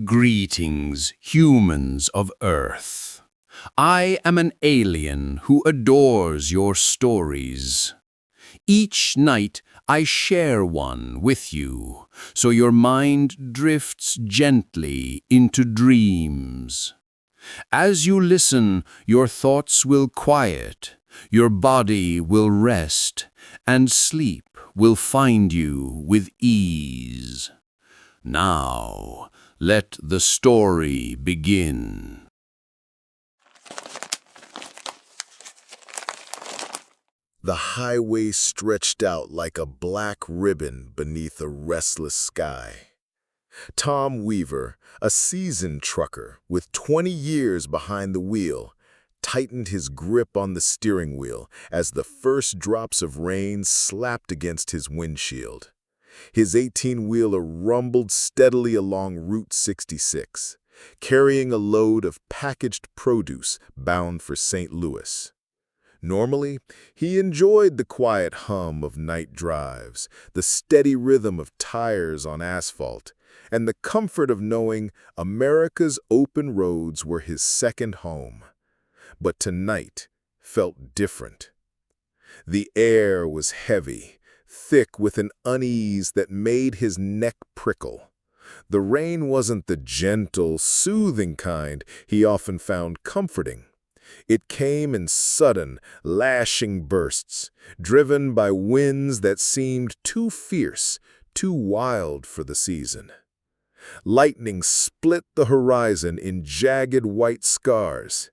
Greetings, humans of Earth. I am an alien who adores your stories. Each night I share one with you, so your mind drifts gently into dreams. As you listen, your thoughts will quiet, your body will rest, and sleep will find you with ease. Now, let the story begin. The highway stretched out like a black ribbon beneath a restless sky. Tom Weaver, a seasoned trucker with 20 years behind the wheel, tightened his grip on the steering wheel as the first drops of rain slapped against his windshield. His 18-wheeler rumbled steadily along Route 66, carrying a load of packaged produce bound for St. Louis. Normally, he enjoyed the quiet hum of night drives, the steady rhythm of tires on asphalt, and the comfort of knowing America's open roads were his second home. But tonight felt different. The air was heavy, thick with an unease that made his neck prickle. The rain wasn't the gentle, soothing kind he often found comforting. It came in sudden, lashing bursts, driven by winds that seemed too fierce, too wild for the season. Lightning split the horizon in jagged white scars.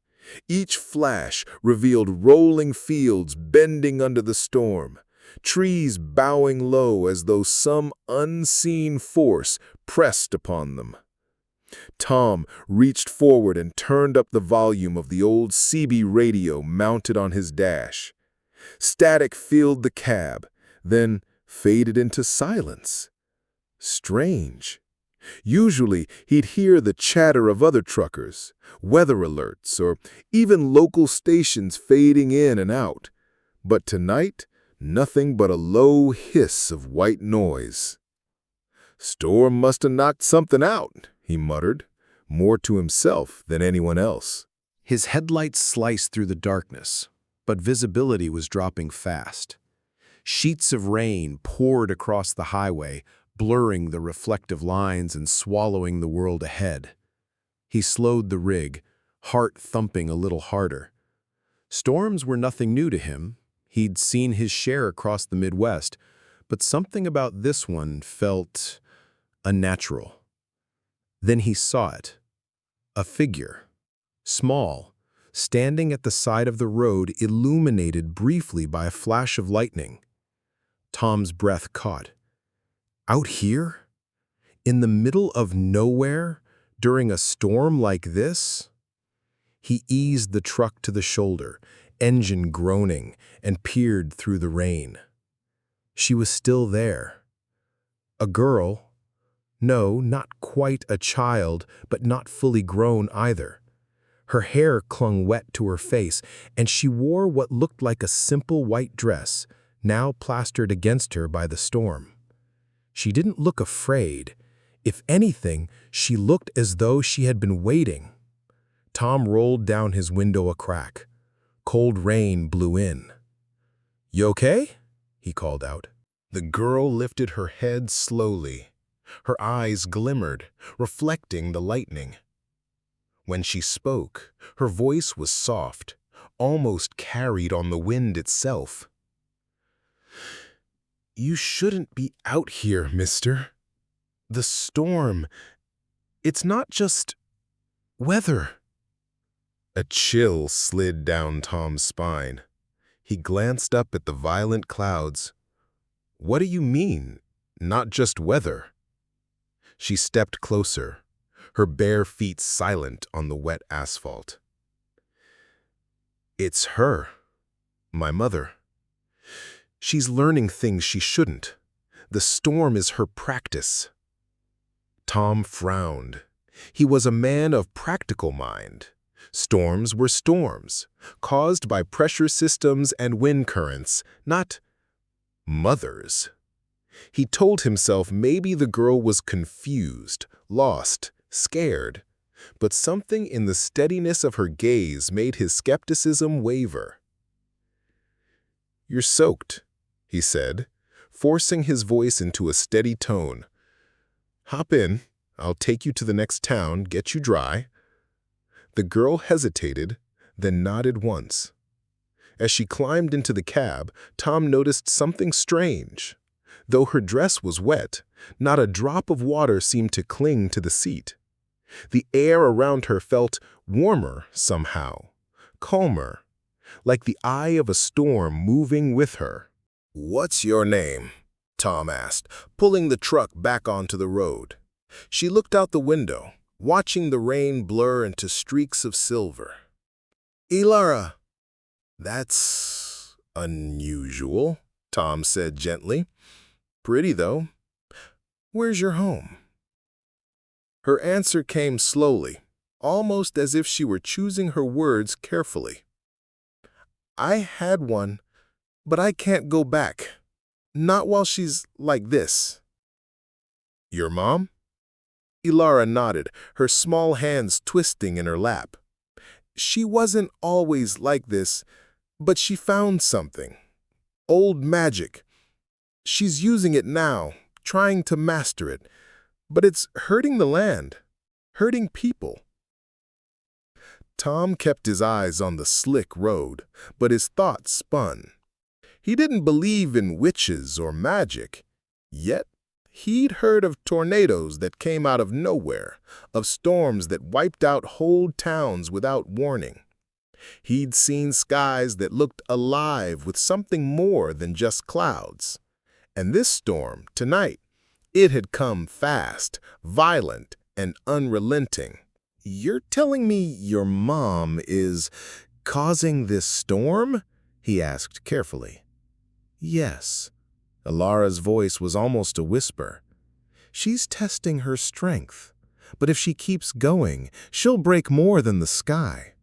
Each flash revealed rolling fields bending under the storm, trees bowing low as though some unseen force pressed upon them. Tom reached forward and turned up the volume of the old CB radio mounted on his dash. Static filled the cab, then faded into silence. Strange. Usually, he'd hear the chatter of other truckers, weather alerts, or even local stations fading in and out. But tonight, nothing but a low hiss of white noise. "Storm must have knocked something out," he muttered, more to himself than anyone else. His headlights sliced through the darkness, but visibility was dropping fast. Sheets of rain poured across the highway, blurring the reflective lines and swallowing the world ahead. He slowed the rig, heart thumping a little harder. Storms were nothing new to him. He'd seen his share across the Midwest, but something about this one felt unnatural. Then he saw it. A figure, small, standing at the side of the road, illuminated briefly by a flash of lightning. Tom's breath caught. Out here? In the middle of nowhere? During a storm like this? He eased the truck to the shoulder, engine groaning, and peered through the rain. She was still there. A girl. No, not quite a child, but not fully grown either. Her hair clung wet to her face, and she wore what looked like a simple white dress, now plastered against her by the storm. She didn't look afraid. If anything, she looked as though she had been waiting. Tom rolled down his window a crack. Cold rain blew in. "You okay?" he called out. The girl lifted her head slowly. Her eyes glimmered, reflecting the lightning. When she spoke, her voice was soft, almost carried on the wind itself. "You shouldn't be out here, mister. The storm, it's not just weather." A chill slid down Tom's spine. He glanced up at the violent clouds. "What do you mean, not just weather?" She stepped closer, her bare feet silent on the wet asphalt. "It's her, my mother. She's learning things she shouldn't. The storm is her practice." Tom frowned. He was a man of practical mind. Storms were storms, caused by pressure systems and wind currents, not mothers. He told himself maybe the girl was confused, lost, scared, but something in the steadiness of her gaze made his skepticism waver. "You're soaked," he said, forcing his voice into a steady tone. "Hop in. I'll take you to the next town, get you dry." The girl hesitated, then nodded once. As she climbed into the cab, Tom noticed something strange. Though her dress was wet, not a drop of water seemed to cling to the seat. The air around her felt warmer somehow, calmer, like the eye of a storm moving with her. "What's your name?" Tom asked, pulling the truck back onto the road. She looked out the window, watching the rain blur into streaks of silver. "Ilara." "That's unusual," Tom said gently. "Pretty, though. Where's your home?" Her answer came slowly, almost as if she were choosing her words carefully. "I had one, but I can't go back. Not while she's like this." "Your mom?" Ilara nodded, her small hands twisting in her lap. "She wasn't always like this, but she found something. Old magic. She's using it now, trying to master it. But it's hurting the land, hurting people." Tom kept his eyes on the slick road, but his thoughts spun. He didn't believe in witches or magic, yet he'd heard of tornadoes that came out of nowhere, of storms that wiped out whole towns without warning. He'd seen skies that looked alive with something more than just clouds. And this storm, tonight, it had come fast, violent, and unrelenting. "You're telling me your mom is causing this storm?" he asked carefully. "Yes." Ilara's voice was almost a whisper. "She's testing her strength, but if she keeps going, she'll break more than the sky."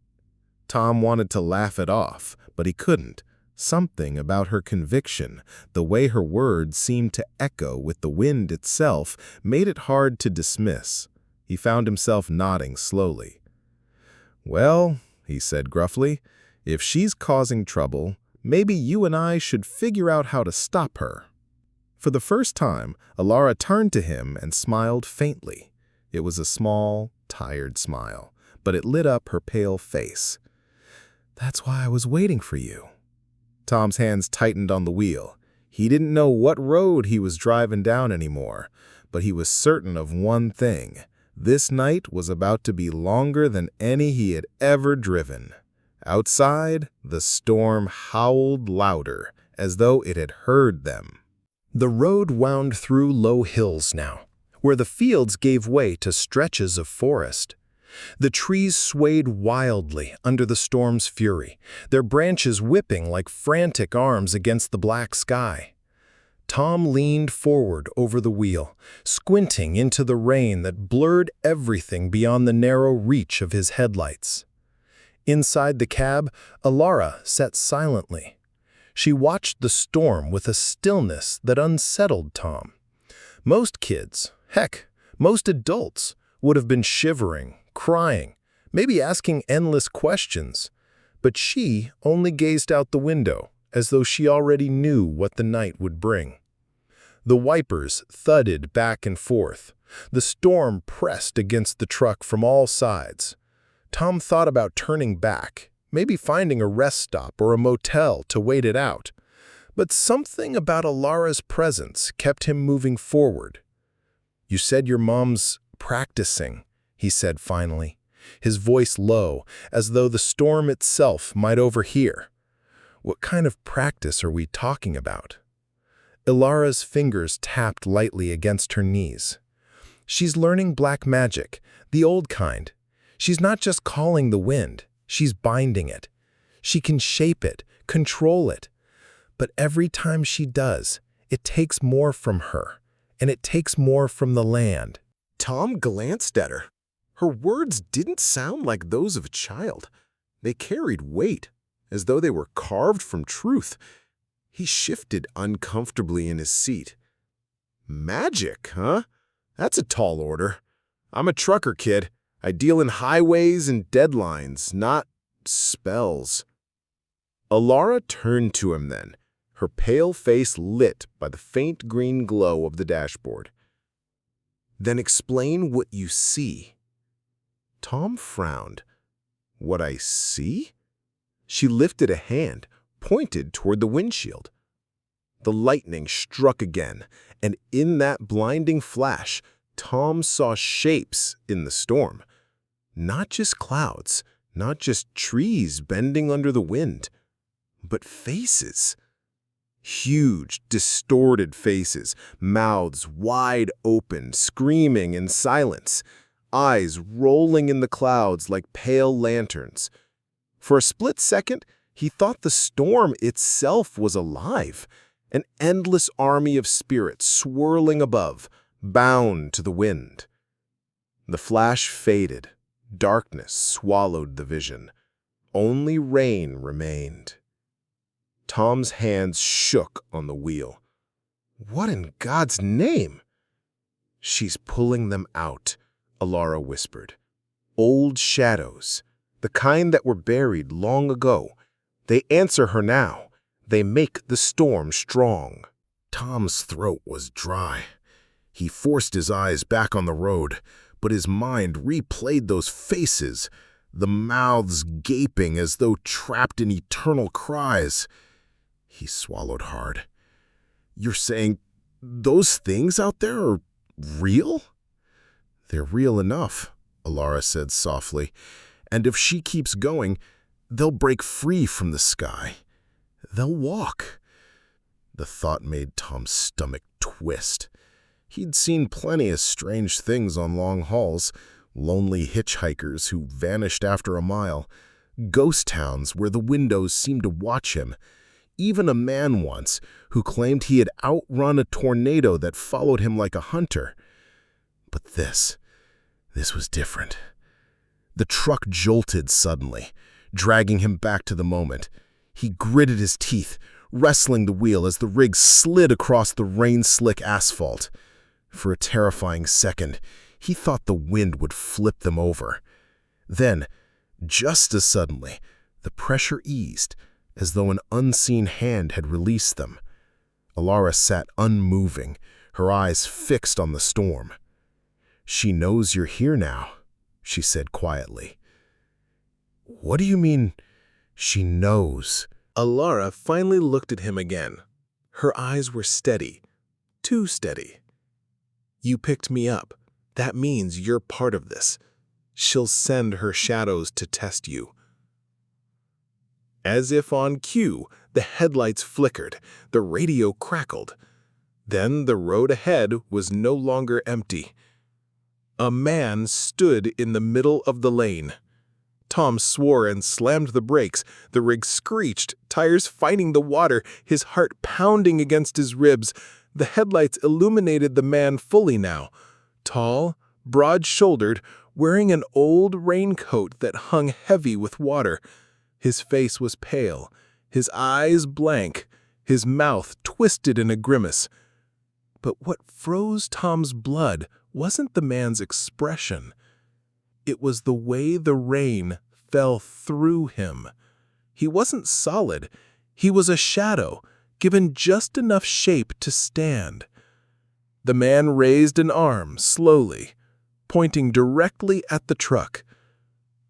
Tom wanted to laugh it off, but he couldn't. Something about her conviction, the way her words seemed to echo with the wind itself, made it hard to dismiss. He found himself nodding slowly. "Well," he said gruffly, "if she's causing trouble, maybe you and I should figure out how to stop her." For the first time, Ilara turned to him and smiled faintly. It was a small, tired smile, but it lit up her pale face. "That's why I was waiting for you." Tom's hands tightened on the wheel. He didn't know what road he was driving down anymore, but he was certain of one thing. This night was about to be longer than any he had ever driven. Outside, the storm howled louder, as though it had heard them. The road wound through low hills now, where the fields gave way to stretches of forest. The trees swayed wildly under the storm's fury, their branches whipping like frantic arms against the black sky. Tom leaned forward over the wheel, squinting into the rain that blurred everything beyond the narrow reach of his headlights. Inside the cab, Ilara sat silently. She watched the storm with a stillness that unsettled Tom. Most kids, heck, most adults, would have been shivering, crying, maybe asking endless questions. But she only gazed out the window, as though she already knew what the night would bring. The wipers thudded back and forth. The storm pressed against the truck from all sides. Tom thought about turning back, maybe finding a rest stop or a motel to wait it out. But something about Ilara's presence kept him moving forward. "You said your mom's practicing," he said finally, his voice low, as though the storm itself might overhear. "What kind of practice are we talking about?" Ilara's fingers tapped lightly against her knees. "She's learning black magic, the old kind. She's not just calling the wind, she's binding it. She can shape it, control it. But every time she does, it takes more from her, and it takes more from the land." Tom glanced at her. Her words didn't sound like those of a child. They carried weight, as though they were carved from truth. He shifted uncomfortably in his seat. "Magic, huh? That's a tall order. I'm a trucker, kid. I deal in highways and deadlines, not spells. Alara turned to him then, her pale face lit by the faint green glow of the dashboard. Then explain what you see. Tom frowned. What I see? She lifted a hand, pointed toward the windshield. The lightning struck again, and in that blinding flash, Tom saw shapes in the storm. Not just clouds, not just trees bending under the wind, but faces. Huge, distorted faces, mouths wide open, screaming in silence, eyes rolling in the clouds like pale lanterns. For a split second, he thought the storm itself was alive, an endless army of spirits swirling above, bound to the wind. The flash faded. Darkness swallowed the vision. Only rain remained. Tom's hands shook on the wheel. What in God's name? She's pulling them out, Alara whispered. Old shadows, the kind that were buried long ago. They answer her now. They make the storm strong. Tom's throat was dry. He forced his eyes back on the road, but his mind replayed those faces, the mouths gaping as though trapped in eternal cries. He swallowed hard. You're saying those things out there are real? They're real enough, Alara said softly, and if she keeps going, they'll break free from the sky. They'll walk. The thought made Tom's stomach twist. He'd seen plenty of strange things on long hauls, lonely hitchhikers who vanished after a mile, ghost towns where the windows seemed to watch him, even a man once who claimed he had outrun a tornado that followed him like a hunter. But this was different. The truck jolted suddenly, dragging him back to the moment. He gritted his teeth, wrestling the wheel as the rig slid across the rain-slick asphalt. For a terrifying second, he thought the wind would flip them over. Then, just as suddenly, the pressure eased, as though an unseen hand had released them. Alara sat unmoving, her eyes fixed on the storm. She knows you're here now, she said quietly. What do you mean, she knows? Alara finally looked at him again. Her eyes were steady, too steady. You picked me up. That means you're part of this. She'll send her shadows to test you. As if on cue, the headlights flickered, the radio crackled. Then the road ahead was no longer empty. A man stood in the middle of the lane. Tom swore and slammed the brakes. The rig screeched, tires fighting the water, his heart pounding against his ribs. The headlights illuminated the man fully now. Tall, broad-shouldered, wearing an old raincoat that hung heavy with water. His face was pale, his eyes blank, his mouth twisted in a grimace. But what froze Tom's blood wasn't the man's expression. It was the way the rain fell through him. He wasn't solid. He was a shadow, given just enough shape to stand. The man raised an arm slowly, pointing directly at the truck.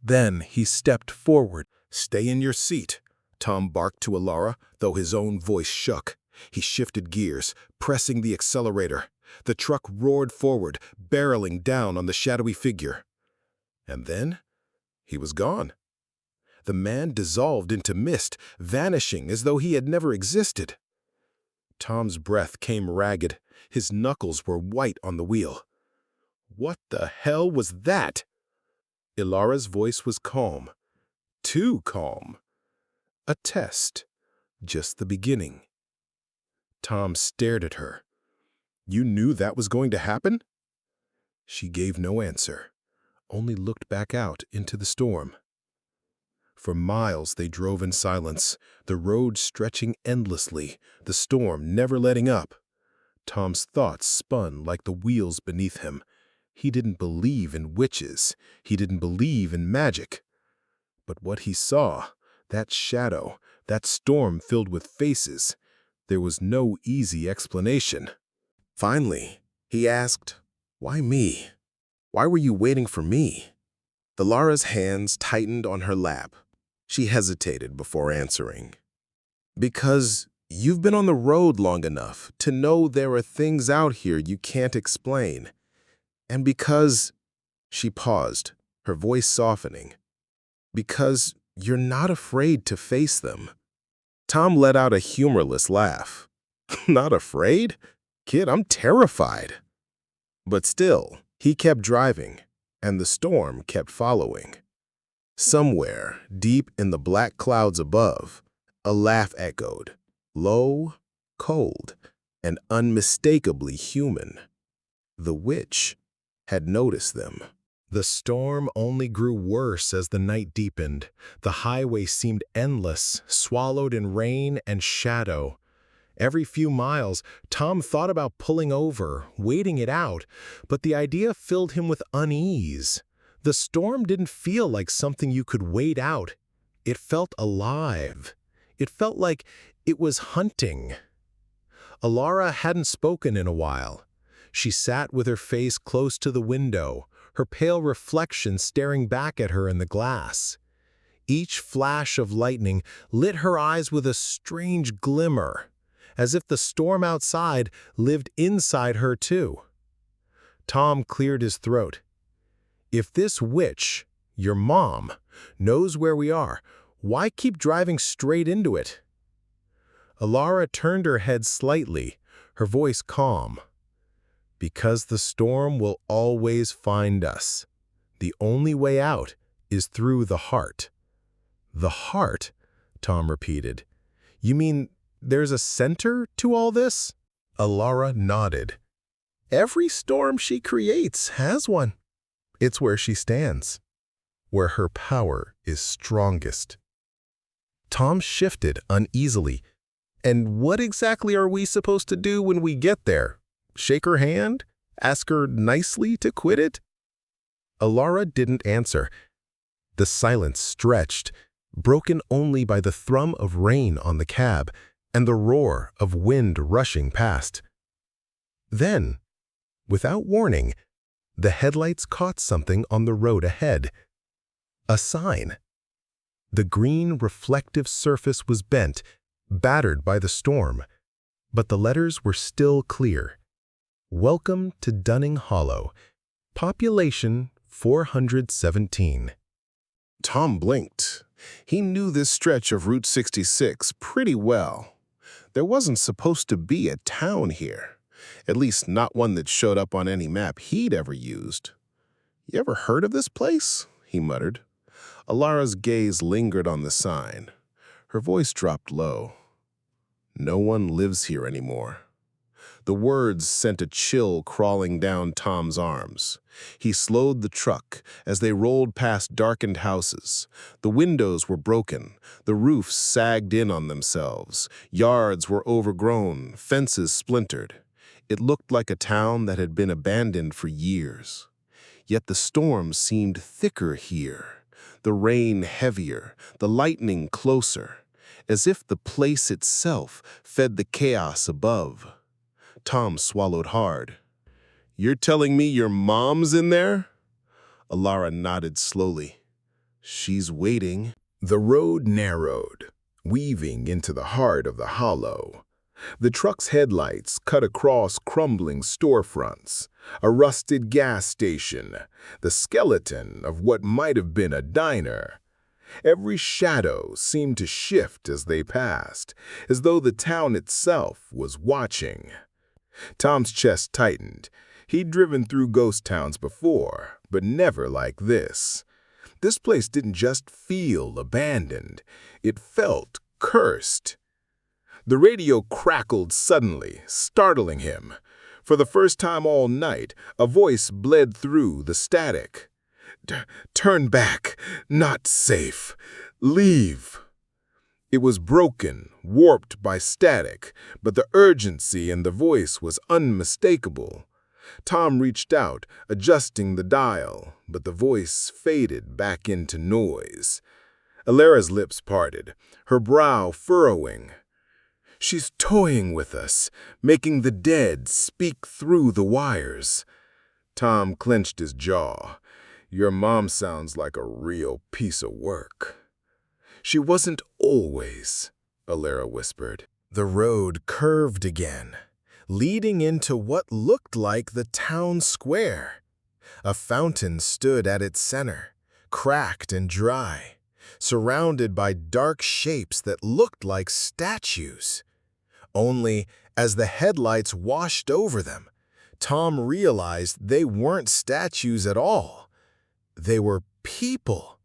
Then he stepped forward. Stay in your seat, Tom barked to Alara, though his own voice shook. He shifted gears, pressing the accelerator. The truck roared forward, barreling down on the shadowy figure. And then he was gone. The man dissolved into mist, vanishing as though he had never existed. Tom's breath came ragged. His knuckles were white on the wheel. What the hell was that? Ilara's voice was calm. Too calm. A test. Just the beginning. Tom stared at her. You knew that was going to happen? She gave no answer, only looked back out into the storm. For miles they drove in silence, the road stretching endlessly, the storm never letting up. Tom's thoughts spun like the wheels beneath him. He didn't believe in witches. He didn't believe in magic. But what he saw, that shadow, that storm filled with faces, there was no easy explanation. Finally, he asked, "Why me? Why were you waiting for me?" Lara's hands tightened on her lap. She hesitated before answering. "Because you've been on the road long enough to know there are things out here you can't explain. And because—" She paused, her voice softening. "Because you're not afraid to face them." Tom let out a humorless laugh. "Not afraid? Kid, I'm terrified." But still, he kept driving, and the storm kept following. Somewhere, deep in the black clouds above, a laugh echoed, low, cold, and unmistakably human. The witch had noticed them. The storm only grew worse as the night deepened. The highway seemed endless, swallowed in rain and shadow. Every few miles, Tom thought about pulling over, waiting it out, but the idea filled him with unease. The storm didn't feel like something you could wait out. It felt alive. It felt like it was hunting. Alara hadn't spoken in a while. She sat with her face close to the window, her pale reflection staring back at her in the glass. Each flash of lightning lit her eyes with a strange glimmer, as if the storm outside lived inside her too. Tom cleared his throat. "If this witch, your mom, knows where we are, why keep driving straight into it?" Alara turned her head slightly, her voice calm. "Because the storm will always find us. The only way out is through the heart." "The heart?" Tom repeated. "You mean there's a center to all this?" Alara nodded. "Every storm she creates has one. It's where she stands, where her power is strongest." Tom shifted uneasily. "And what exactly are we supposed to do when we get there? Shake her hand? Ask her nicely to quit it?" Alara didn't answer. The silence stretched, broken only by the thrum of rain on the cab and the roar of wind rushing past. Then, without warning, the headlights caught something on the road ahead. A sign. The green, reflective surface was bent, battered by the storm, but the letters were still clear. "Welcome to Dunning Hollow. Population 417. Tom blinked. He knew this stretch of Route 66 pretty well. There wasn't supposed to be a town here, at least not one that showed up on any map he'd ever used. "You ever heard of this place?" he muttered. Alara's gaze lingered on the sign. Her voice dropped low. "No one lives here anymore." The words sent a chill crawling down Tom's arms. He slowed the truck as they rolled past darkened houses. The windows were broken, the roofs sagged in on themselves, yards were overgrown, fences splintered. It looked like a town that had been abandoned for years. Yet the storm seemed thicker here, the rain heavier, the lightning closer, as if the place itself fed the chaos above. Tom swallowed hard. "You're telling me your mom's in there?" Alara nodded slowly. "She's waiting." The road narrowed, weaving into the heart of the hollow. The truck's headlights cut across crumbling storefronts, a rusted gas station, the skeleton of what might have been a diner. Every shadow seemed to shift as they passed, as though the town itself was watching. Tom's chest tightened. He'd driven through ghost towns before, but never like this. This place didn't just feel abandoned. It felt cursed. The radio crackled suddenly, startling him. For the first time all night, a voice bled through the static. "Turn back. Not safe. Leave." It was broken, warped by static, but the urgency in the voice was unmistakable. Tom reached out, adjusting the dial, but the voice faded back into noise. Alara's lips parted, her brow furrowing. "She's toying with us, making the dead speak through the wires." Tom clenched his jaw. "Your mom sounds like a real piece of work." "She wasn't always," Alara whispered. The road curved again, leading into what looked like the town square. A fountain stood at its center, cracked and dry, surrounded by dark shapes that looked like statues. Only, as the headlights washed over them, Tom realized they weren't statues at all. They were people.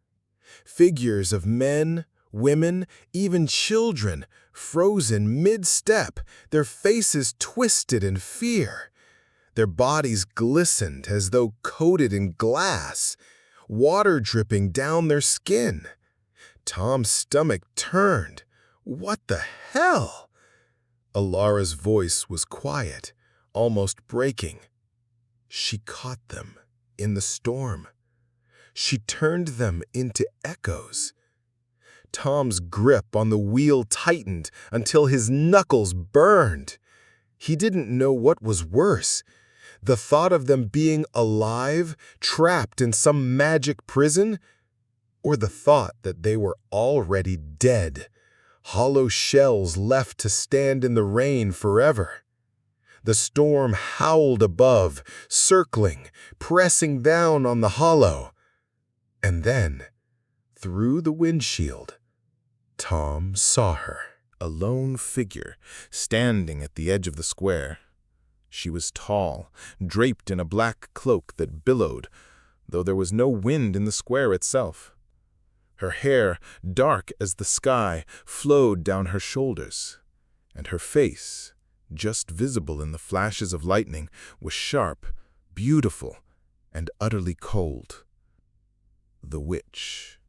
Figures of men, women, even children, frozen mid-step, their faces twisted in fear. Their bodies glistened as though coated in glass, water dripping down their skin. Tom's stomach turned. What the hell? Alara's voice was quiet, almost breaking. She caught them in the storm. She turned them into echoes. Tom's grip on the wheel tightened until his knuckles burned. He didn't know what was worse, the thought of them being alive, trapped in some magic prison, or the thought that they were already dead, hollow shells left to stand in the rain forever. The storm howled above, circling, pressing down on the hollow. And then, through the windshield, Tom saw her, a lone figure, standing at the edge of the square. She was tall, draped in a black cloak that billowed, though there was no wind in the square itself. Her hair, dark as the sky, flowed down her shoulders, and her face, just visible in the flashes of lightning, was sharp, beautiful, and utterly cold. The witch.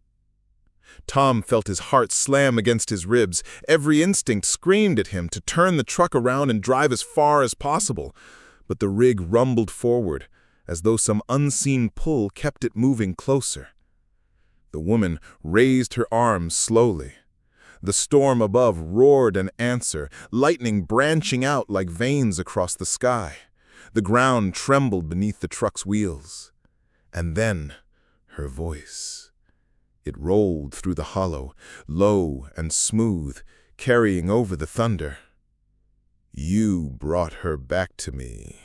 Tom felt his heart slam against his ribs. Every instinct screamed at him to turn the truck around and drive as far as possible. But the rig rumbled forward, as though some unseen pull kept it moving closer. The woman raised her arms slowly. The storm above roared an answer, lightning branching out like veins across the sky. The ground trembled beneath the truck's wheels. And then, her voice. It rolled through the hollow, low and smooth, carrying over the thunder. "You brought her back to me."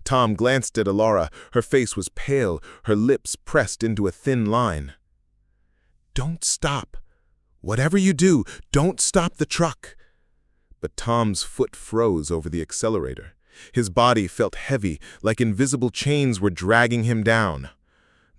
Tom glanced at Alara. Her face was pale, her lips pressed into a thin line. "Don't stop. Whatever you do, don't stop the truck." But Tom's foot froze over the accelerator. His body felt heavy, like invisible chains were dragging him down.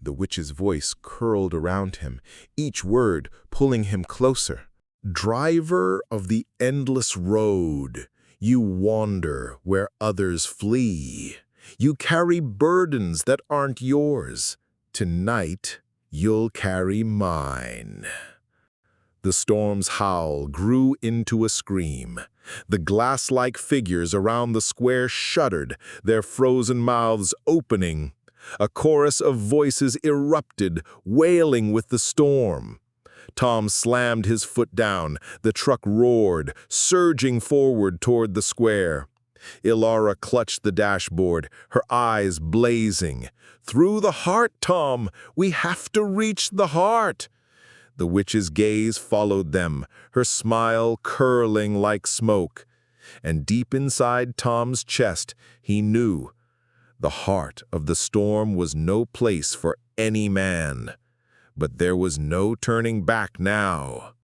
The witch's voice curled around him, each word pulling him closer. "Driver of the endless road, you wander where others flee. You carry burdens that aren't yours. Tonight, you'll carry mine." The storm's howl grew into a scream. The glass-like figures around the square shuddered, their frozen mouths opening. A chorus of voices erupted, wailing with the storm. Tom slammed his foot down. The truck roared, surging forward toward the square. Alara clutched the dashboard, her eyes blazing. "Through the heart, Tom! We have to reach the heart!" The witch's gaze followed them, her smile curling like smoke. And deep inside Tom's chest, he knew the heart of the storm was no place for any man. But there was no turning back now.